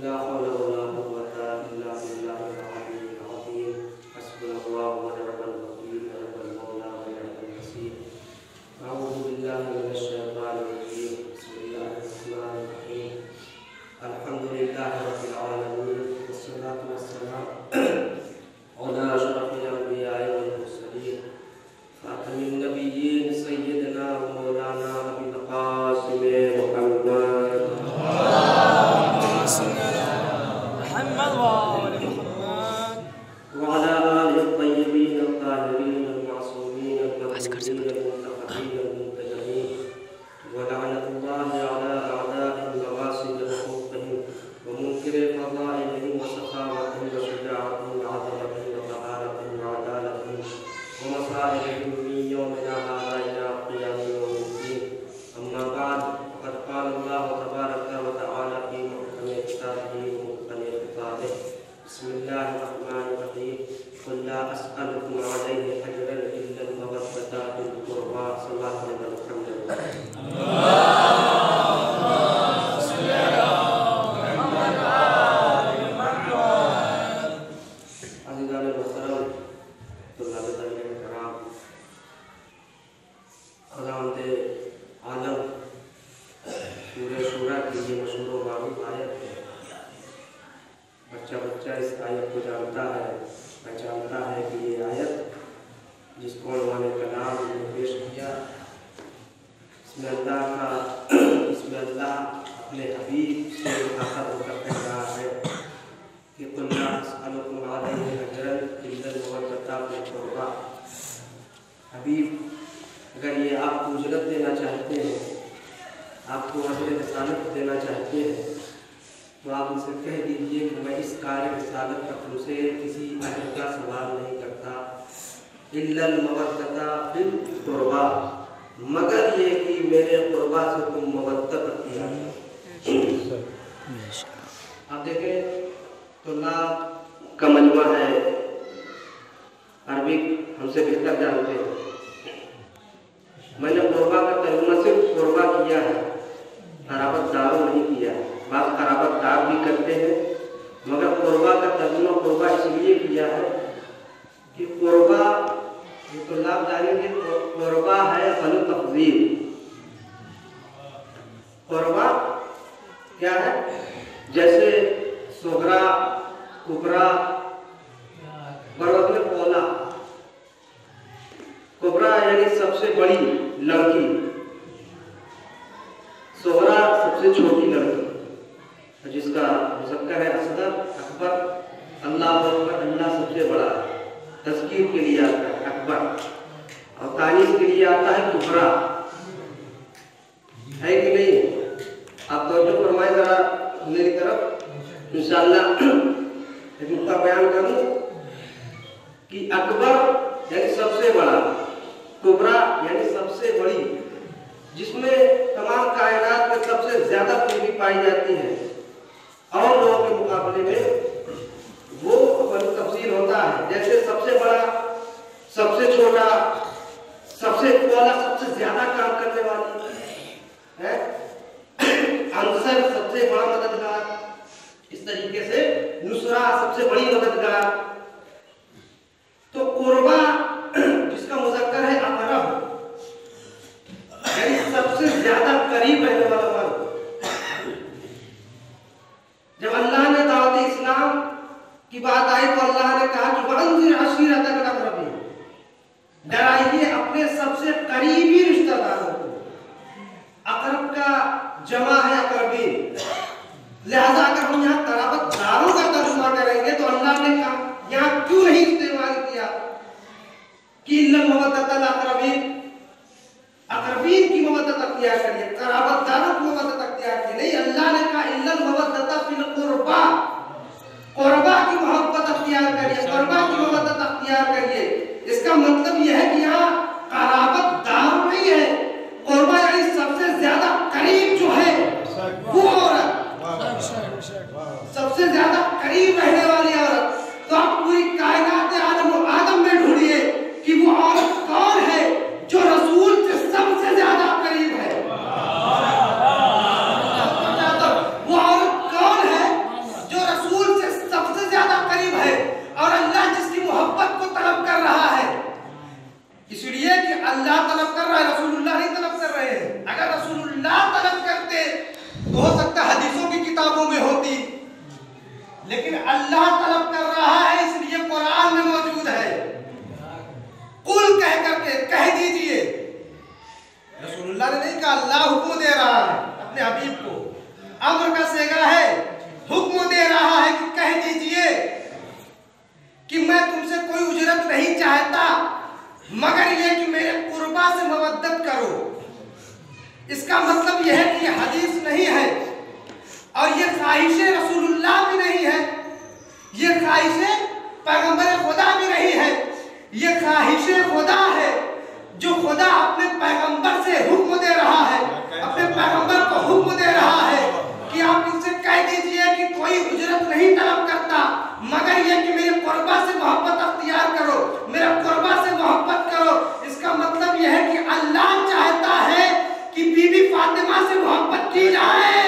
ला हौला वला कुव्वता इल्ला बिल्लाहिल अलिय्यिल अज़ीम। हस्बुनल्लाहु व नि'मल वकील, नि'मल मौला व नि'मल नसीर। अऊज़ु बिल्लाहि मिनश शैतानिर रजीम। बिस्मिल्लाहिर रहमानिर रहीम। अल्हम्दुलिल्लाहि रब्बिल आलमीन, वस्सलातु वस्सलाम अला अशरफिल अंबिया'i वल मुरसलीन, खातमिन नबिय्यीन सय्यिदना व मौलाना अबुल क़ासिम मुहम्मद वअला आलिहि अत्तय्यबीन अत्ताहिरीन अल-मासूमीन अल-मक़बूलीन अल-मुंतखबीन अल-मुंतजबीन व लअनतुल्लाहि अला अअदाइहिम नवासिब व खुफ़्फ़िहिम व मुनकिरि फ़ज़ाइलिहिम व सख़ावतिहिम व शुजाअतिहिम व अज़मतिहिम व तहारतिहिम व अदालतिहिम व मसाइलिहिम मिन यौमिना हाज़ा इला क़ियामि यौमिद्दीन। अम्मा बअद, फ़क़द क़ाला अल्लाहु तबारक व तआला फ़ी मुहकमि किताबिही व मुहकमि ख़िताबिही। बिस्मिल्लाहिर रहमानिर रहीम। क़ुल ला अस्अलुकुम अलैहि अजरन इल्ला अल-मवद्दता फ़िल क़ुर्बा। सल्लल्लाहु अलैहि वसल्लम। अज़ीज़ान मुहतरम, तुल्लाब-ए-इल्म किराम, खुदावंद आलम सूरह शूरा की ये मशहूर व मारूफ आयत है। बच्चा इस आयत को जानता है, पहचानता है कि ये आयत जिसको उन्होंने कलाम में पेश किया, इसमें अल्लाह अपने हबीब से मुखातब होकर कह रहा है कि क़ुल ला अस्अलुकुम अलैहि अजरन इल्ला अल-मवद्दता फ़िल क़ुर्बा। हबीब, अगर ये आपको उजरत देना चाहते हैं, आपको अजर रिसालत देना चाहते हैं, तो आप उनसे कह दीजिए कि मैं इस कार्य रिसालत का तुमसे किसी अजर का सवाल नहीं करता, इल्ला अल-मवद्दता फ़िल क़ुर्बा, मगर ये कि मेरे क़ुर्बा से तुम मवद्दत किया। आप देखें, तुल्लाब का मजमा है, अरबिक हमसे बेहतर जानते हैं। मैंने क़ुर्बा का तर्जुमा सिर्फ क़ुर्बा किया है, क़राबत दारो नहीं किया है। बात क़राबत दार भी करते हैं, मगर क़ुर्बा का तर्जुमा क़ुर्बा इसलिए किया है कि क़ुर्बा, ये तुल्लाब जानेंगे, क़ुर्बा है फनु तफ़ज़ील। क़ुर्बा क्या है? जैसे सुगरा, कुबरा, बरवज़्न पौला। कुबरा यानी सबसे बड़ी लड़की, सुगरा सबसे छोटी लड़की, जिसका मुज़क्कर है असगर, अकबर, अल्लाह अकबर, अल्लाह सबसे बड़ा, तज़कीर के लिए आता है अकबर, और तानीस के लिए आता है कुबरा। है कि नहीं? आप तवज्जो फरमाए जरा मेरी तरफ, इंशाअल्लाह एक नुक्ता बयान करूं कि अकबर यानी सबसे बड़ा, कुबरा यानी सबसे बड़ी, जिसमें तमाम कायनात में सबसे ज्यादा खूबी पाई जाती है, और लोगों के मुकाबले में वो तफसील होता है। जैसे सबसे बड़ा, सबसे छोटा, सबसे पौला, सबसे ज्यादा काम करने वाली है, अंसर सबसे बड़ा मददगार, इस तरीके से नुसरा सबसे बड़ी मददगार। तो कुर्बा जिसका मुज़क्कर है अक़रब, यानी सबसे ज्यादा करीब रहने वाला मर्द। जब अल्लाह ने दावत इस्लाम की बात आई तो अल्लाह ने कहा कि वअन्ज़िर अशीरतकल अक़रबीन, डराइए अपने सबसे करीबी रिश्तेदारों को। अक़रब का जमा है अक़रबीन, लिहाजा अगर हम यहाँ क़राबतदारों का तर्जुमा करेंगे तो अल्लाह ने कहा यहाँ क्यों नहीं इस्तेमाल किया कि इल्ला मवद्दतल अक़रबीन, अक़रबीन की मवद्दत अख्तियार करिए, क़राबतदारों की मवद्दत अख्तियार की नहीं। अल्लाह ने कहा इल्ला मवद्दता फ़िल क़ुर्बा, क़ुर्बा की मोहब्बत अख्तियार करिए, क़ुर्बा की मवद्दत अख्तियार करिए। इसका मतलब यह है कि यहाँ क़राबतदार नहीं है, क़ुर्बा यानी सबसे ज्यादा करीब जो है वो औरत, सबसे ज्यादा करीब रहने वाली औरत। तो आप पूरी कायनात आदम में ढूंढिए कि वो औरत कौन है जो रसूल से सबसे ज्यादा करीब है। वो औरत कौन है इसका मतलब यह है कि यह हदीस नहीं है और ये ख्वाहिश रसूलुल्लाह भी नहीं है, ये ख्वाहिश पैगंबर खुदा भी नहीं है, ये ख्वाहिश खुदा है जो खुदा अपने पैगंबर से हुक्म दे रहा है, अपने पैगंबर को हुक्म दे रहा है कि आप इनसे कह दीजिए कि कोई उजरत नहीं तलब करता मगर ये कि मेरे कुर्बा से मोहब्बत अख्तियार करो, मेरा कुर्बा से मोहब्बत करो। इसका मतलब यह है कि अल्लाह चाहता है कि बीबी फातिमा से मोहब्बत की जाए,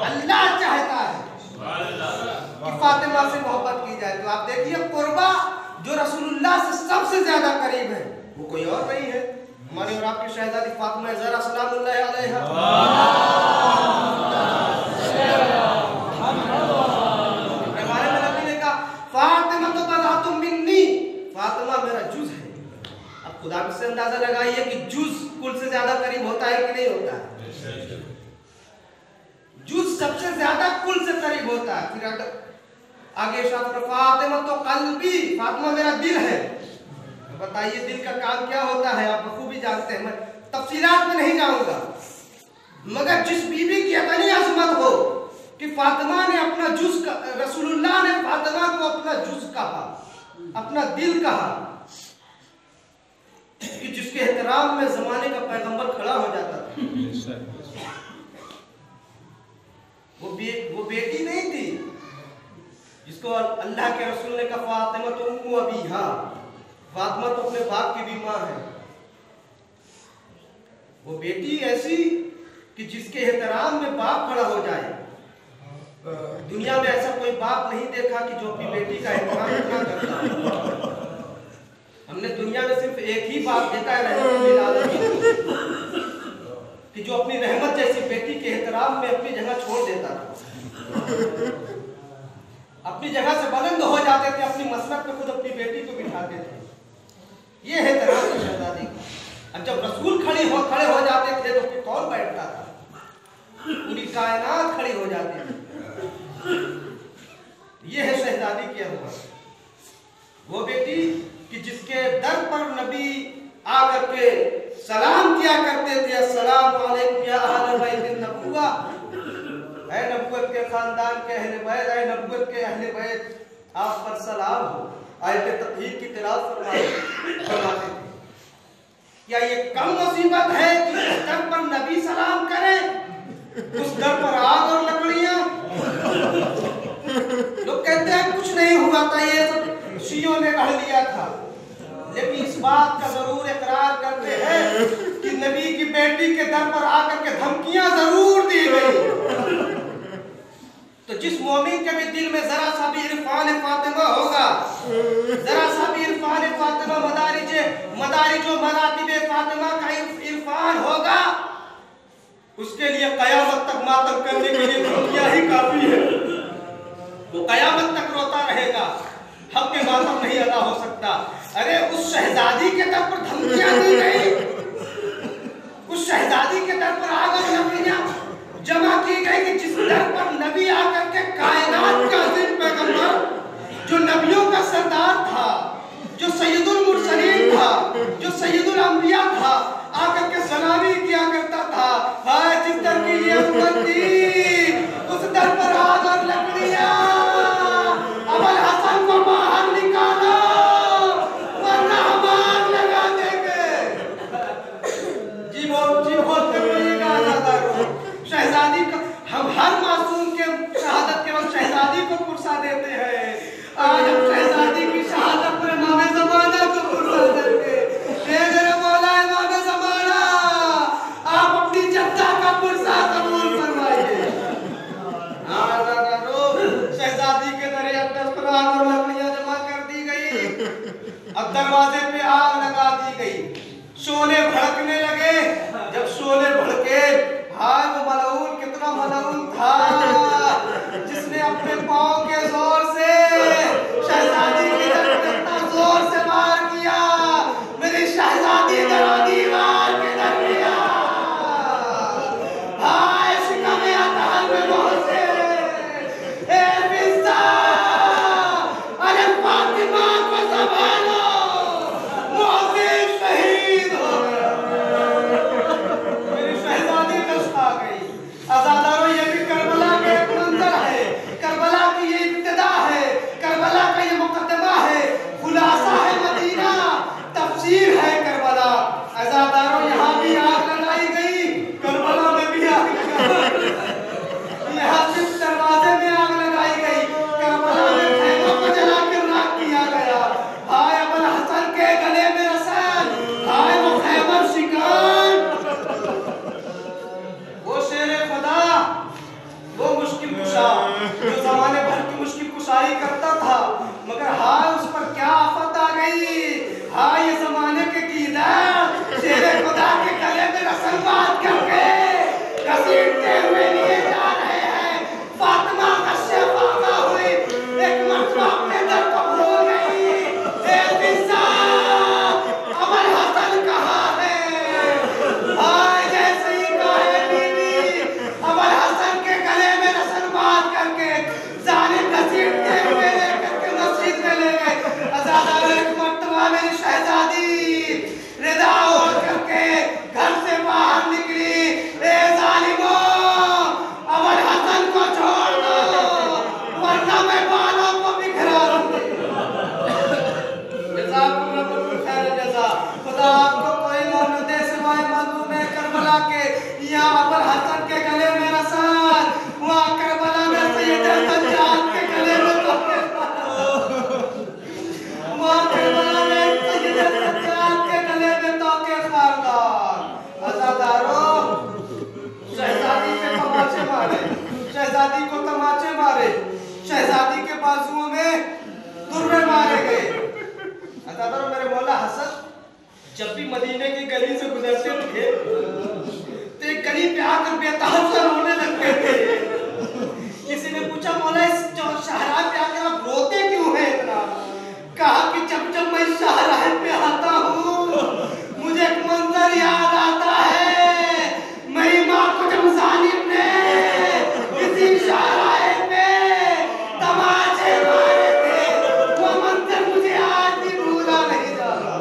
अल्लाह चाहता है कि फातिमा से मोहब्बत की जाए। तो आप देखिए कुर्बा जो रसूलुल्लाह से सबसे ज्यादा करीब है वो कोई और नहीं है, हमारी और आपकी शहजादी फातिमा ज़हरा सलामुल्लाह अलैहा। हमारे नबी ने कहा फातिमा तो बज़अतुम मिन्नी, फातिमा मेरा जुज़ है। अब खुदा से अंदाजा लगाइए कि जुज़ कुल से ज्यादा करीब होता है कि नहीं होता है? जुज़ सबसे ज्यादा कुल से करीब होता है। फिर आगे शास्त्र फातिमा तो कल्बी, फातिमा मेरा दिल है। बताइए दिल का काम क्या होता है, आप बखूबी जानते हैं, मैं तफसीलात में नहीं जाऊंगा, मगर जिस बीबी की इतनी अजमत हो कि फातिमा ने अपना जुज़, रसूलुल्लाह ने फातिमा को अपना जुज़ कहा, अपना दिल कहा, कि जिसके एहतराम में जमाने का पैगंबर खड़ा हो जाता था। वो बेटी नहीं थी जिसको अल्लाह के रसूल ने कहा फातिमा तो उम्मु अबीहा, फातिमा तो अपने बाप की भी मां है। वो बेटी ऐसी कि जिसके एहतराम में बाप खड़ा हो जाए। दुनिया में ऐसा कोई बाप नहीं देखा कि जो अपनी बेटी का एहतराम इतना करता। हमने दुनिया में सिर्फ एक ही बाप देखा है रहमत लिल आलमीन, कि जो अपनी रहमत जैसी बेटी के एहतराम में अपनी जगह छोड़ देता था, अपनी जगह से बुलंद हो जाते थे, अपनी मसनद पे खुद अपनी बेटी को बिठाते थे। ये है तरह की शहजादी। अब जब रसूल खड़े हो जाते थे तो फिर कौन बैठता था? पूरी कायनात खड़ी हो जाती थी। ये है शहजादी की अहमियत। वो बेटी कि जिसके दर पर नबी आकर के सलाम किया करते थे, अस्सलाम वालेकुम या अहले बैत नबुव्वा, ऐ नबुव्वत के खानदान के अहले बैत, ऐ नबुव्वत के अहले बैत, आप पर सलाम हो। आयत तत्हीर की तिलावत फरमाते थे। क्या ये कम मुसीबत है कि जिस दर पर नबी सलाम करे उस दर पर आग और लकड़ियां? लोग कहते हैं कुछ नहीं हुआ था, ये सब शियों ने कह लिया था, लेकिन इस बात का जरूर इकरार करते हैं कि नबी की बेटी के दर पर आकर के धमकियां जरूर दी गई। तो जिस मोमिन के भी दिल में जरा सा भी इरफान फातिमा होगा, जरा सा भी इरफान फातिमा, मदारिज मरातिब फातिमा का इरफान होगा, उसके लिए कयामत तक मातम करने के लिए धमकियां ही काफी है। वो कयामत तक रोता रहेगा, हक के मातम नहीं अदा हो सकता। अरे उस शहजादी के दर पर धमकियां दी गई, उस शहजादी के दर पर आकर लकड़ियां जमा की गई कि जिस दर पर नबी आकर के कायनात का अज़ीम पैगंबर, जो नबियों का सरदार था, जो सैयदुल मुरसलीन था, जो सैयदुल अंबिया था, आकर के सलामी किया करता था। हाय जिस दर की ये उम्मती, उस दर पर आकर लकड़ियां, अबुल हसन को बाहर निकालो वरना हम आग लगा देंगे। जी बोल कर बोलिएगा आज़ादारो। शहजादी का हम हर मासूम के शहादत के वक्त शहजादी को पुरसा देते हैं। आज हम शहजादी की शहादत पर इमाम ज़माना को पुरसा देंगे। मेरे मौला इमाम ज़माना, आप अपनी जद्दा का पुरसा कबूल फरमाइए। शहजादी के दरे अक्सर पर आग और लकड़ियां जमा कर दी गई, अब दरवाजे पे आग लगा दी गई, शोले भड़कने लगे। जब शोले भड़के, हाय वो मलऊन कितना मलऊन था जिसने अपने पांव के जोर से शहजादी की तरफ इतना जोर से वार किया। मेरी शहजादी दरो दीवार के दर गया। हाय शिकमे अताल में मोहसे, ए फिज़्ज़ा, अरे फातिमा को संभालो, मोहसिन शहीद हो गया। गई। हाँ ये जमाने के कीदर शेरे खुदा के गले में रस्म बांध करके घसीटते हुए लिए जा रहे हैं। फातिमा कश्यप आगा हुई, एक मर्तबा अपने दर को भूल गई। ए फिजा, अमर हसन कहाँ है? हाँ जैसे ही कहे बीवी, अमर हसन के गले में रस्म बांध करके जालिम घसीटते हुए लेकर के मस्जिद में ले गए। आजाद एक मर्तबा मेरी शहजादी रिदा हो करके घर से बाहर निकली। ए जालिमो, अमर हसन को छोड़ दो वरना मैं बालों को बिखरा दूंगी। खुदा आपको कोई मौत दे सिवाय मजलूम करबला के। यहाँ अमर हसन के गले में रसान, वहाँ करबला में सैयद सज्जाद के गले में तोके, वहाँ करबला में सैयद सज्जाद के गले में तोके खारदार। अज़ादारों, शहजादी के तमाचे मारे, शहजादी को तमाचे मारे, शहजादी के बाजुओं में दुर्रे मारे गए। अज़ादारों, मेरे मौला हसन जब भी मदीने की गली से गुजरते थे तो एक गली पे आकर बेताब सा रोने लगते थे। किसी ने पूछा, मौला इस शाहराह पे आकर आप रोते क्यों हैं इतना? कहा कि जब जब मैं शाहराह पे आता हूँ मुझे एक मंजर याद आता है। मेरी माँ को जब जालिम ने इसी शाहराह पे तमाचे मारे थे, वो मंजर मुझे आज भी भूला नहीं जाता।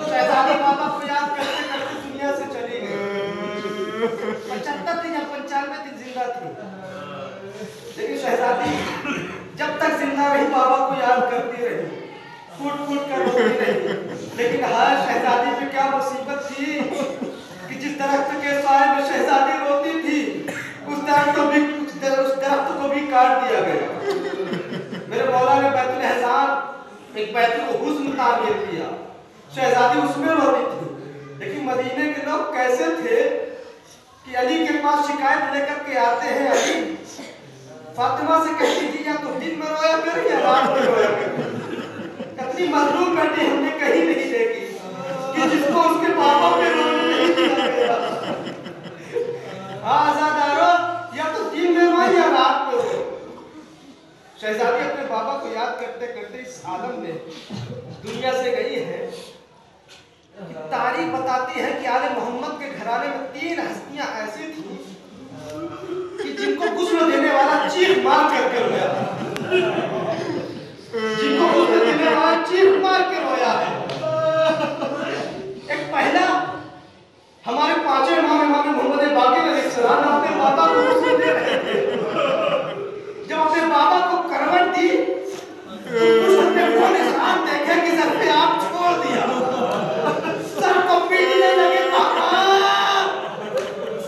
शहजादी बाबा को याद करते करते दुनिया से चली गई। 75 दिन या 95 दिन जिंदा थी, लेकिन शहजादी जब तक जिंदा रही बाबा को याद करती रही, फूट फूट कर रोती रही। लेकिन हर शहजादी पे क्या मुसीबत थी कि जिस दरख्त के साए में शहजादी रोती थी उस दरख्त को भी काट दिया गया। मेरे मौला ने बैतुल एहसान एक बैतुल हुस्न तामीर किया, शहजादी उसमें रोती थी। लेकिन मदीने के लोग कैसे थे कि अली के पास शिकायत लेकर के आते हैं। अली फातिमा से कहती थी या तो दिन में रोया कर या रात में रोया कर। कितनी मजलूम बेटी हमने कहीं नहीं देखी कि जिसको उसके पापा पे रोने नहीं दिया गया। हाँ आज़ादारों, या तो दिन में रोए या रात में रोए। शहजादी अपने बाबा को याद करते करते इस आलम में दुनिया से गई है। तारीख बताती है कि आले मोहम्मद के घराने में 3 हस्तियां ऐसी थी कि जिनको गुस्ल देने वाला चीख मार करके रोया, जिनको गुस्ल देने वाला चीख मार के रोया है। एक पहला हमारे 5वें इमाम मोहम्मद बाक़िर अलैहिस्सलाम अपने बाबा को गुस्ल दे रहे थे। जब अपने बाबा को करवट दी तो उसने वो निशान देखे कि सर पे आप छोड़ दिया, सर को पीटने लगे। पापा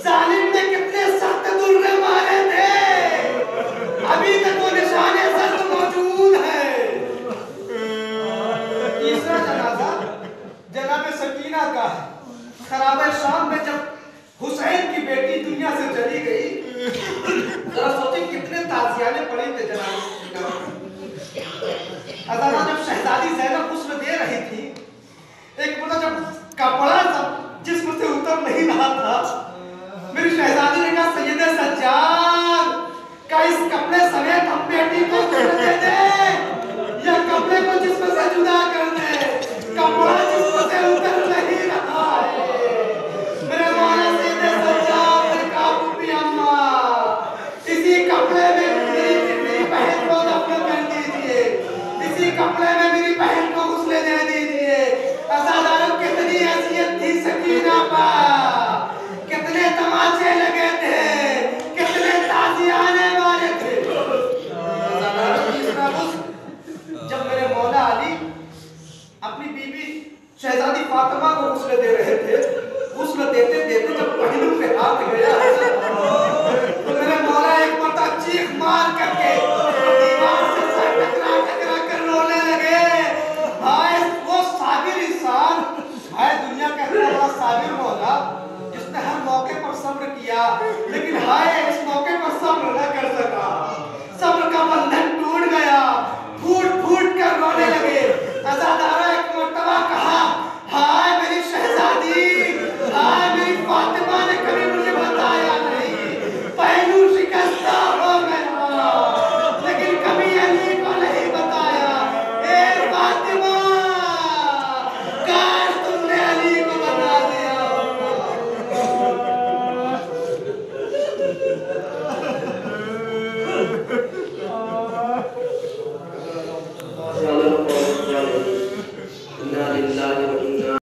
जालिम ने कितने सख्त दुर्रे मारे थे, अभी तक वो निशाने सर मौजूद है। तीसरा जनाजा जनाब सकीना का है। खराबे शाम में जब हुसैन की बेटी दुनिया से चली गई, जरा सोचिए कितने ताजियाने पड़े थे जनाब सकीना। अज़ादा जब शहजादी ज़ैनब गुस्ल दे रही थी, एक मतलब जब कपड़ा सब जिस्म से उतर नहीं रहा था, मेरी शहजादी ने कहा सैयद सज्जाद का इस कपड़े समेत हम बेटी को दे दे या कपड़े को जिस्म से जुदा कर दे। कपड़ा जिस्म से उतर नहीं रहा है। मेरे मौला सैयद सज्जाद ने कहा पुत्री अम्मा, इसी कपड़े में मेरी बहन को दफन कर दीजिए, इसी कपड़े में मेरी बहन को गुस्ल दे दीजिए। अज़ादारों, कितनी हैसियत थी सकीना पर, कितने तमाचे लगे थे, कितने ताजियाने मारे थे। जब मेरे मौला अली अपनी बीवी शहजादी फातिमा को गुस्ल दे रहे थे, गुस्ल देते देते जब पहलू पे हाथ गया तो मेरे मौला एक मरतबा चीख मार करके दीवार से सर टकरा कर रोने लगे। हाय वो साबिर इंसान, हाय दुनिया का इतना बड़ा साबिर मौला जिसने हर मौके पर सब्र किया, लेकिन हाय इस मौके पर सब्र न कर सका। सब्र का बंधन टूट गया, इन्ना लिल्लाहि व